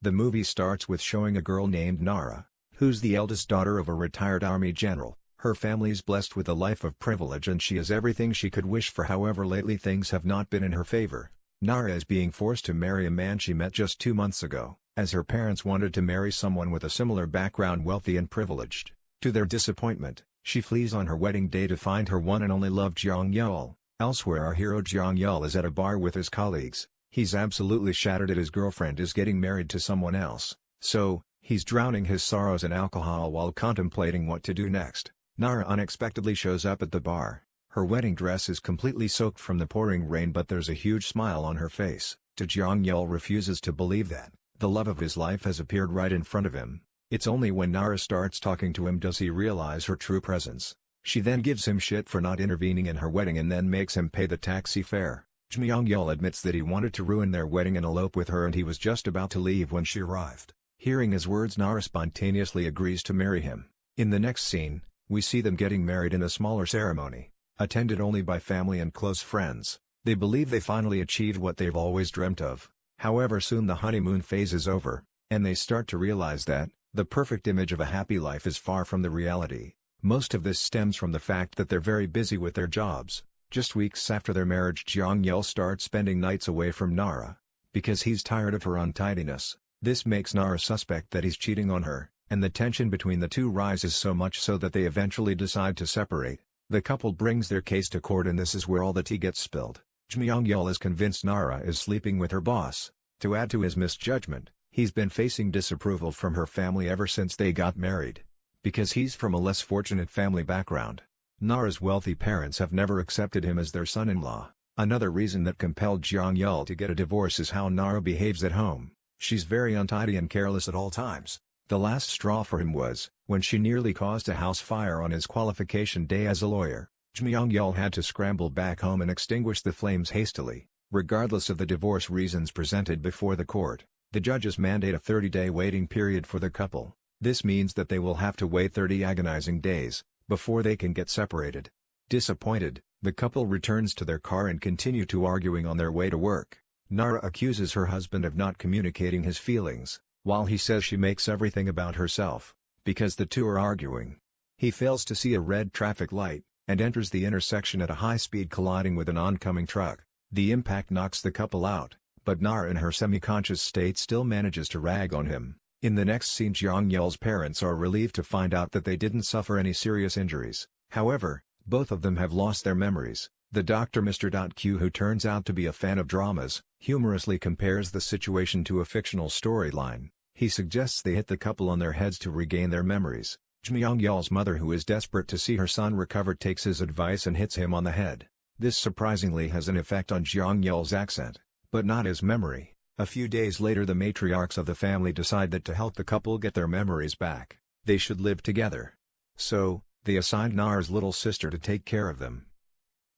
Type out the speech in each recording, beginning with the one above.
The movie starts with showing a girl named Nara, who's the eldest daughter of a retired army general. Her family's blessed with a life of privilege and she is everything she could wish for. However, lately things have not been in her favor. Nara is being forced to marry a man she met just 2 months ago, as her parents wanted to marry someone with a similar background, wealthy and privileged. To their disappointment, she flees on her wedding day to find her one and only love, Jong Yeol. Elsewhere, our hero Jong Yeol is at a bar with his colleagues. He's absolutely shattered that his girlfriend is getting married to someone else, so he's drowning his sorrows in alcohol while contemplating what to do next. Nara unexpectedly shows up at the bar. Her wedding dress is completely soaked from the pouring rain, but there's a huge smile on her face. Jong Yeol refuses to believe that the love of his life has appeared right in front of him. It's only when Nara starts talking to him does he realize her true presence. She then gives him shit for not intervening in her wedding and then makes him pay the taxi fare. Jong Yeol admits that he wanted to ruin their wedding and elope with her, and he was just about to leave when she arrived. Hearing his words, Nara spontaneously agrees to marry him. In the next scene, we see them getting married in a smaller ceremony, attended only by family and close friends. They believe they finally achieved what they've always dreamt of. However, soon the honeymoon phase is over, and they start to realize that the perfect image of a happy life is far from the reality. Most of this stems from the fact that they're very busy with their jobs. Just weeks after their marriage, Jong Yeol starts spending nights away from Nara, because he's tired of her untidiness. This makes Nara suspect that he's cheating on her, and the tension between the two rises so much so that they eventually decide to separate. The couple brings their case to court, and this is where all the tea gets spilled. Jong Yeol is convinced Nara is sleeping with her boss. To add to his misjudgment, he's been facing disapproval from her family ever since they got married, because he's from a less fortunate family background. Nara's wealthy parents have never accepted him as their son-in-law. Another reason that compelled Jong Yeol to get a divorce is how Nara behaves at home. She's very untidy and careless at all times. The last straw for him was when she nearly caused a house fire on his qualification day as a lawyer. Jong Yeol had to scramble back home and extinguish the flames hastily. Regardless of the divorce reasons presented before the court, the judges mandate a 30-day waiting period for the couple. This means that they will have to wait 30 agonizing days before they can get separated. Disappointed, the couple returns to their car and continue to arguing on their way to work. Nara accuses her husband of not communicating his feelings, while he says she makes everything about herself. Because the two are arguing, he fails to see a red traffic light, and enters the intersection at a high speed, colliding with an oncoming truck. The impact knocks the couple out, but Nara in her semi-conscious state still manages to rag on him. In the next scene, Jong Yeol's parents are relieved to find out that they didn't suffer any serious injuries. However, both of them have lost their memories. The doctor Mr. Q, who turns out to be a fan of dramas, humorously compares the situation to a fictional storyline. He suggests they hit the couple on their heads to regain their memories. Jong Yeol's mother, who is desperate to see her son recover, takes his advice and hits him on the head. This surprisingly has an effect on Jong Yeol's accent, but not his memory. A few days later, the matriarchs of the family decide that to help the couple get their memories back, they should live together. So, they assigned Nara's little sister to take care of them.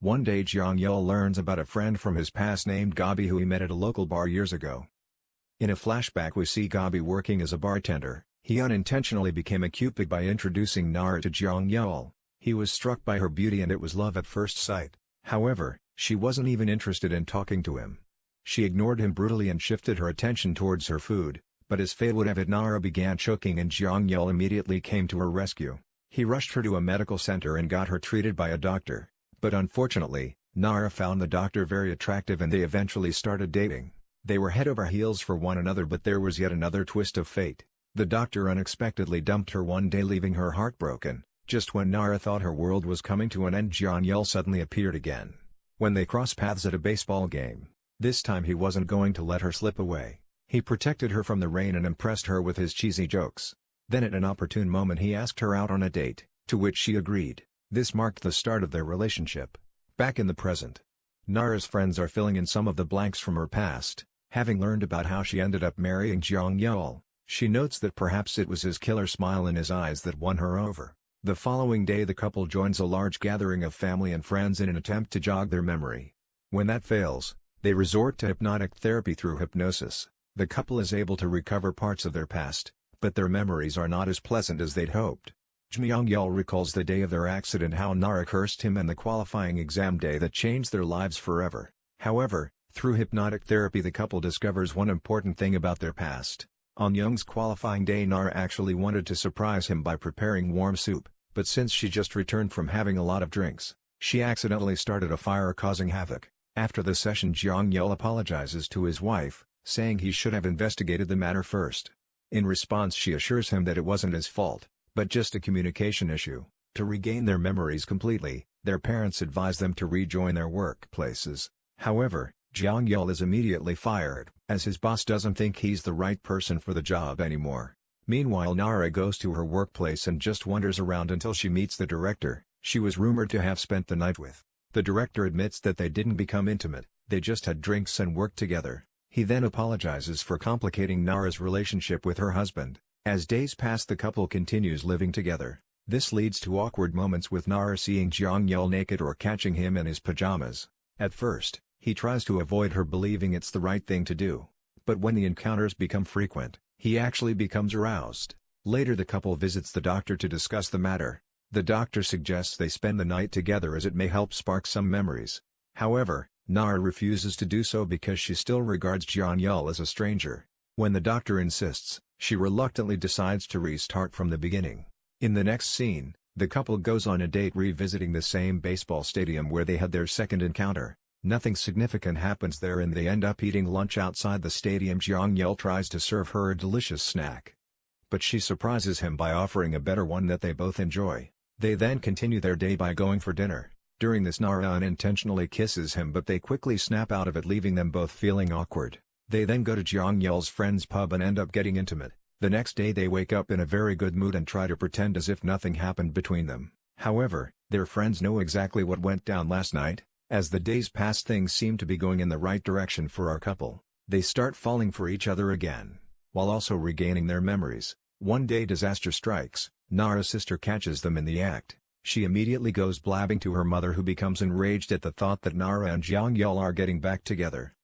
One day, Jong Yeol learns about a friend from his past named Gabi, who he met at a local bar years ago. In a flashback, we see Gabi working as a bartender. He unintentionally became a cupid by introducing Nara to Jong Yeol. He was struck by her beauty and it was love at first sight. However, she wasn't even interested in talking to him. She ignored him brutally and shifted her attention towards her food, but as fate would have it, Nara began choking and Jong Yeol immediately came to her rescue. He rushed her to a medical center and got her treated by a doctor, but unfortunately, Nara found the doctor very attractive and they eventually started dating. They were head over heels for one another, but there was yet another twist of fate. The doctor unexpectedly dumped her one day, leaving her heartbroken. Just when Nara thought her world was coming to an end, Jong Yeol suddenly appeared again. When they crossed paths at a baseball game, this time he wasn't going to let her slip away. He protected her from the rain and impressed her with his cheesy jokes. Then at an opportune moment he asked her out on a date, to which she agreed. This marked the start of their relationship. Back in the present, Nara's friends are filling in some of the blanks from her past. Having learned about how she ended up marrying Jong Yeol, she notes that perhaps it was his killer smile in his eyes that won her over. The following day, the couple joins a large gathering of family and friends in an attempt to jog their memory. When that fails, they resort to hypnotic therapy. Through hypnosis, the couple is able to recover parts of their past, but their memories are not as pleasant as they'd hoped. Jong Yeol recalls the day of their accident, how Nara cursed him, and the qualifying exam day that changed their lives forever. However, through hypnotic therapy, the couple discovers one important thing about their past. On Young's qualifying day, Nara actually wanted to surprise him by preparing warm soup, but since she just returned from having a lot of drinks, she accidentally started a fire causing havoc. After the session, Jong Yeol apologizes to his wife, saying he should have investigated the matter first. In response, she assures him that it wasn't his fault, but just a communication issue. To regain their memories completely, their parents advise them to rejoin their workplaces. However, Jong Yeol is immediately fired, as his boss doesn't think he's the right person for the job anymore. Meanwhile, Nara goes to her workplace and just wanders around until she meets the director she was rumored to have spent the night with. The director admits that they didn't become intimate, they just had drinks and worked together. He then apologizes for complicating Nara's relationship with her husband. As days pass, the couple continues living together. This leads to awkward moments with Nara seeing Jong Yeol naked or catching him in his pajamas. At first, he tries to avoid her, believing it's the right thing to do. But when the encounters become frequent, he actually becomes aroused. Later, the couple visits the doctor to discuss the matter. The doctor suggests they spend the night together as it may help spark some memories. However, Nara refuses to do so because she still regards Jong Yeol as a stranger. When the doctor insists, she reluctantly decides to restart from the beginning. In the next scene, the couple goes on a date revisiting the same baseball stadium where they had their second encounter. Nothing significant happens there and they end up eating lunch outside the stadium. Jong Yeol tries to serve her a delicious snack, but she surprises him by offering a better one that they both enjoy. They then continue their day by going for dinner. During this, Nara unintentionally kisses him, but they quickly snap out of it, leaving them both feeling awkward. They then go to Jong Yeol's friend's pub and end up getting intimate. The next day they wake up in a very good mood and try to pretend as if nothing happened between them. However, their friends know exactly what went down last night. As the days pass, things seem to be going in the right direction for our couple. They start falling for each other again, while also regaining their memories. One day, disaster strikes. Nara's sister catches them in the act. She immediately goes blabbing to her mother, who becomes enraged at the thought that Nara and Jong Yeol are getting back together.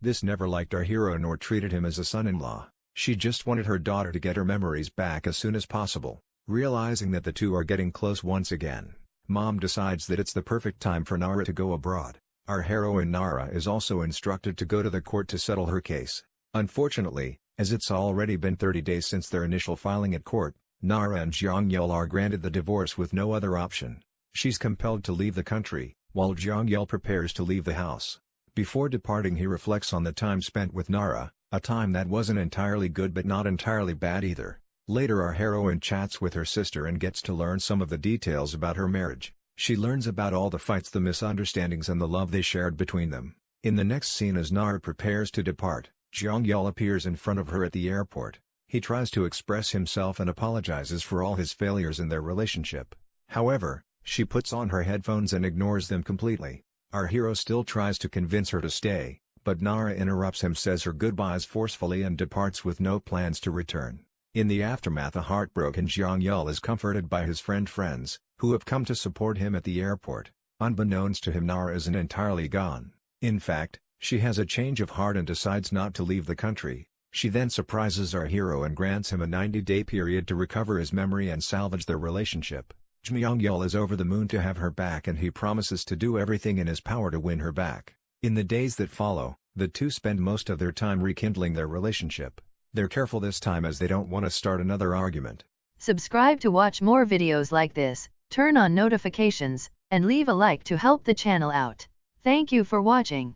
This never liked our hero nor treated him as a son-in-law. She just wanted her daughter to get her memories back as soon as possible. Realizing that the two are getting close once again, Mom decides that it's the perfect time for Nara to go abroad. Our heroine Nara is also instructed to go to the court to settle her case. Unfortunately, as it's already been 30 days since their initial filing at court, Nara and Jong Yeol are granted the divorce with no other option. She's compelled to leave the country, while Jong Yeol prepares to leave the house. Before departing, he reflects on the time spent with Nara, a time that wasn't entirely good but not entirely bad either. Later, our heroine chats with her sister and gets to learn some of the details about her marriage. She learns about all the fights, the misunderstandings and the love they shared between them. In the next scene, as Nara prepares to depart, Jong Yeol appears in front of her at the airport. He tries to express himself and apologizes for all his failures in their relationship. However, she puts on her headphones and ignores them completely. Our hero still tries to convince her to stay, but Nara interrupts him, says her goodbyes forcefully and departs with no plans to return. In the aftermath, a heartbroken Jong Yeol is comforted by his friends, who have come to support him at the airport. Unbeknownst to him, Nara isn't entirely gone. In fact, she has a change of heart and decides not to leave the country. She then surprises our hero and grants him a 90-day period to recover his memory and salvage their relationship. Jong Yeol is over the moon to have her back, and he promises to do everything in his power to win her back. In the days that follow, the two spend most of their time rekindling their relationship. They're careful this time as they don't want to start another argument. Subscribe to watch more videos like this, turn on notifications, and leave a like to help the channel out. Thank you for watching.